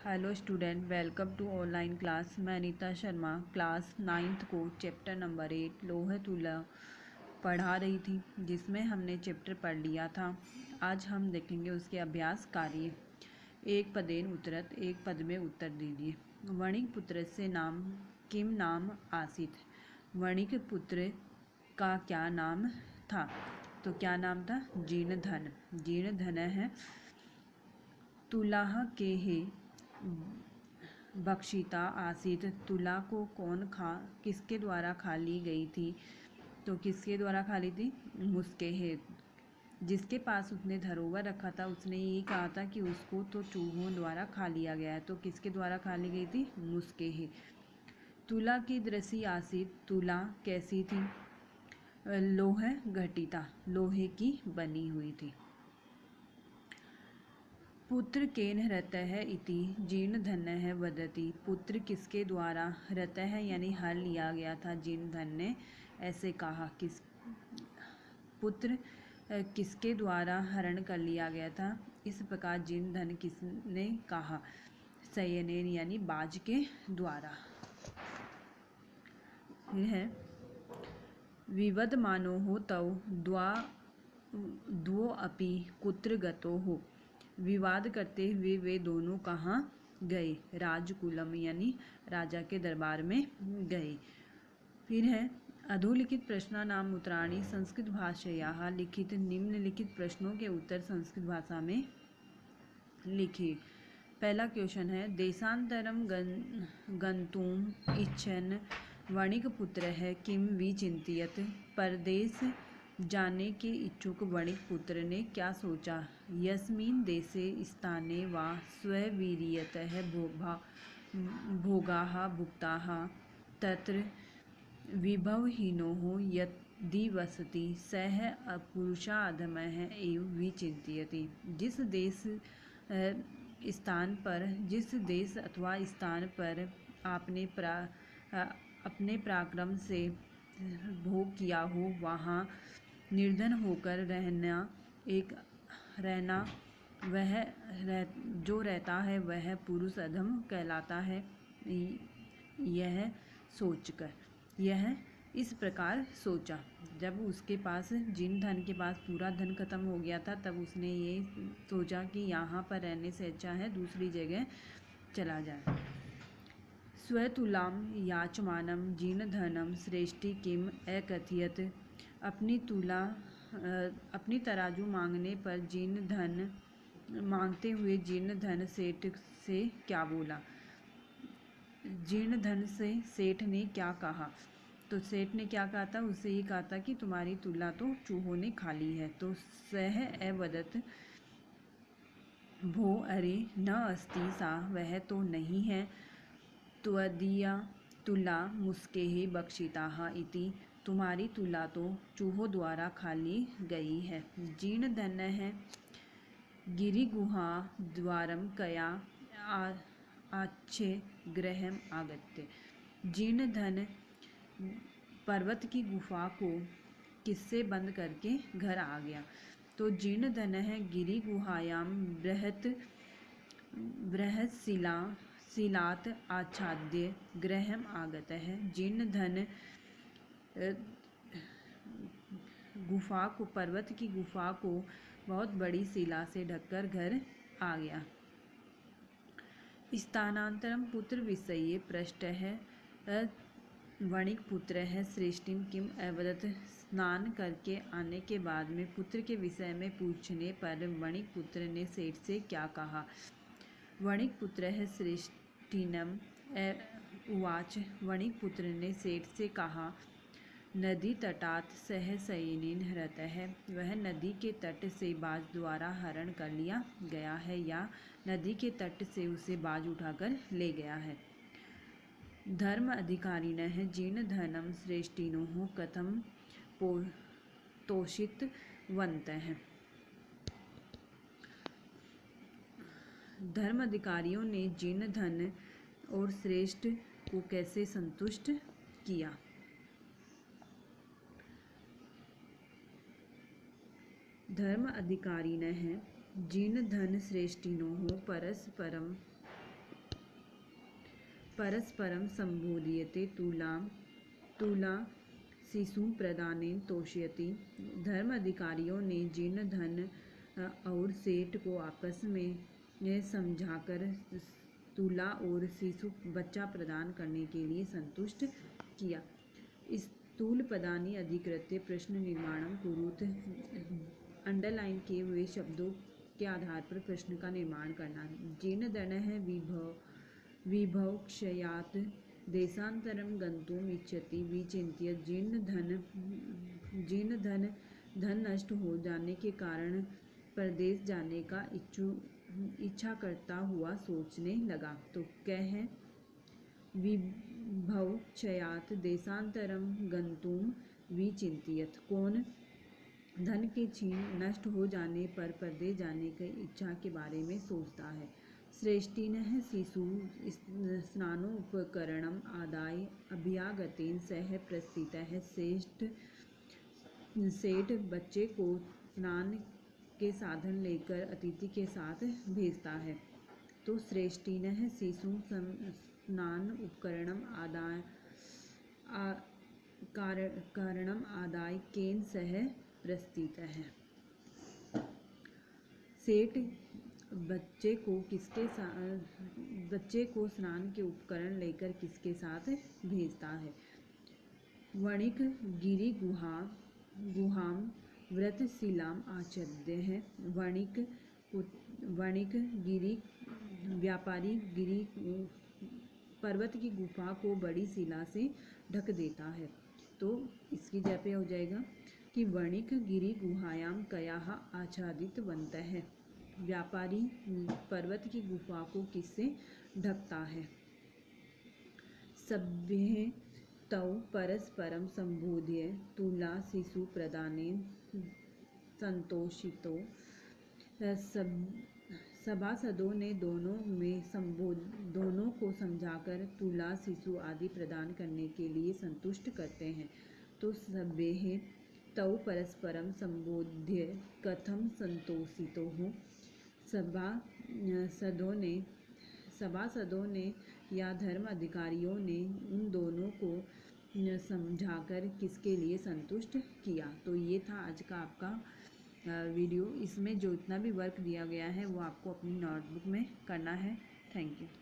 Hello student, welcome to online class. मैं Anita Sharma class 9th को chapter number 8 लोह तुला पढ़ा रही थी, जिसमें हमने चैप्टर पढ़ लिया था। आज हम देखेंगे उसके अभ्यास कार्य। एक पदेन उत्तरत, एक पद में उत्तर दीजिए। वणिक पुत्र से नाम किम नाम आसीत। वणिक पुत्र का क्या नाम था? तो क्या नाम था? जीर्णधन। जीर्णधन है। तुलाह के हे बक्षिता आसीत। तुला को किसके द्वारा खा ली गई थी? तो किसके द्वारा खा ली थी? मुस्केहे। जिसके पास उसने धरोहर रखा था उसने ये कहा था कि उसको तो चूहों द्वारा खा लिया गया है। तो किसके द्वारा खा ली गई थी? मुस्केहे। तुला की दृसी आसीत। तुला कैसी थी? लोह घटिता, लोहे की बनी हुई थी। पुत्र केन हृतः इति जीर्णधन्य वदति। पुत्र किसके द्वारा हृतः यानी हर लिया गया था? जीर्णधन ने ऐसे कहा। पुत्र किसके द्वारा हरण कर लिया गया था? इस प्रकार जीर्णधन किसने कहा? सयनेन यानी बाज के द्वारा। यह है विवदमानो हो तव द्वो अपि कुत्र गतो हो। विवाद करते हुए वे दोनों कहाँ गए? राजकुलम यानी राजा के दरबार में गए। फिर है अधोलिखित प्रश्नानाम उत्तराणि संस्कृत भाषया लिखित। निम्नलिखित प्रश्नों के उत्तर संस्कृत भाषा में लिखिए। पहला क्वेश्चन है देशांतरम गंतुम इच्छन वणिक पुत्र है किम विचिंतियत। परदेश जाने के इच्छुक वणिक पुत्र ने क्या सोचा? यस्मिन् देशे स्थाने वा स्ववीर्यतः भोगाः भुक्ताः तत्र विभवहीनो यदि वसति सः पुरुषाधमः एव विचिंत्यति। जिस देश अथवा स्थान पर आपने अपने पराक्रम से भोग किया हो, वहाँ निर्धन होकर रहना जो रहता है वह पुरुष अधम कहलाता है। यह इस प्रकार सोचा। जब उसके पास जीर्णधन के पास पूरा धन खत्म हो गया था, तब उसने ये सोचा कि यहाँ पर रहने से अच्छा है दूसरी जगह चला जाए। स्वतुलाम याचमानम जीर्णधनम श्रेष्ठी किम अकथयत। अपनी तराजू मांगने पर मांगते हुए जीर्णधन सेठ से क्या बोला? जीर्णधन से सेठ ने क्या कहा? तो सेठ ने क्या कहा था? उससे ये कहा था कि तुम्हारी तुला तो चूहों ने खा ली है। तो सह अवदत भो अरे न अस्ति सा, वह तो नहीं है। त्वदीया तुला मुस्केहे बक्षिताः इति। तुम्हारी तुला तो चूहों द्वारा खा ली गई है। जीर्णधन है गिरिगुहा द्वारम कया आच्छे गृहम आगत्य। जीर्णधन पर्वत की गुफा को किससे बंद करके घर आ गया? तो जीर्णधन है गिरि गुहायाम बृहत शिलात आच्छाद्य गृहम आगत है। जीर्णधन पर्वत की गुफा को बहुत बड़ी शिला से ढककर घर आ गया। स्थानांतरम पुत्र विषये पृष्ठ है वणिक पुत्र है श्रेष्ठिम किम अवदत। स्नान करके आने के बाद में पुत्र के विषय में पूछने पर वणिक पुत्र ने सेठ से क्या कहा? वणिक पुत्र है श्रेष्ठिनम उवाच। वणिक पुत्र ने सेठ से कहा नदी तटात सह सयनेन हृतः। वह नदी के तट से बाज द्वारा हरण कर लिया गया है या नदी के तट से उसे बाज उठाकर ले गया है। धर्म अधिकारिणः जीर्णधनम श्रेष्ठिनोः कथम तोषितवन्तः। धर्म अधिकारियों ने जीर्णधन और श्रेष्ठ को कैसे संतुष्ट किया? धर्म अधिकारिणः जीर्णधन श्रेष्ठिनोः परस्परम परस्परं संबोधयते तुला शिशु प्रदानेन तोषयति। धर्म अधिकारियों ने जीर्ण धन और सेठ को आपस में समझाकर तुला और शिशु बच्चा प्रदान करने के लिए संतुष्ट किया। स्थूल पदानि अधिकृत्य प्रश्न निर्माणं कुरुत। अंडरलाइन किए हुए शब्दों के आधार पर प्रश्न का निर्माण करना। जीर्णधनः विभवक्षयात् देशान्तरं गन्तुम् इच्छति विचिन्त्य। जीर्णधन धन नष्ट हो जाने के कारण परदेश जाने का इच्छा करता हुआ सोचने लगा। तो क्या है? विभवक्षयात् देशान्तरं गन्तुम् विचिन्त्यत। कौन? धन के क्षीण नष्ट हो जाने पर परदेश जाने की इच्छा के बारे में सोचता है। श्रेष्ठिनः शिशु स्नानोपकरणम् आदाय अभ्यागतेन सह प्रस्थितः। सेठ बच्चे को स्नान के साधन लेकर अतिथि के साथ भेजता है। तो श्रेष्ठिनः शिशु स्नान उपकरणम् आदाय केन सह प्रस्थितः। सेठ बच्चे को स्नान के उपकरण लेकर किसके साथ भेजता है? वणिक गिरि गुहां व्रतशिलाम आच्छाद्य। वणिक गिरि व्यापारी गिरि पर्वत की गुफा को बड़ी शिला से ढक देता है। तो इसकी जगह पे हो जाएगा कि वणिक गिरि गुहायाम कयाः आच्छादितवन्तः। व्यापारी पर्वत की गुफा को किससे ढकता है? सभ्ये तौ परस्परं संबोध्य तुला शिशु प्रदानेन संतोषितो। सभासदों ने दोनों को समझाकर तुला शिशु आदि प्रदान करने के लिए संतुष्ट करते हैं। तो सभ्ये तौ परस्परं संबोध्य कथम संतोषितोः। सभासदों ने या धर्म अधिकारियों ने उन दोनों को समझाकर किसके लिए संतुष्ट किया। तो ये था आज का आपका वीडियो। इसमें जो इतना भी वर्क दिया गया है वो आपको अपनी नोटबुक में करना है। Thank you.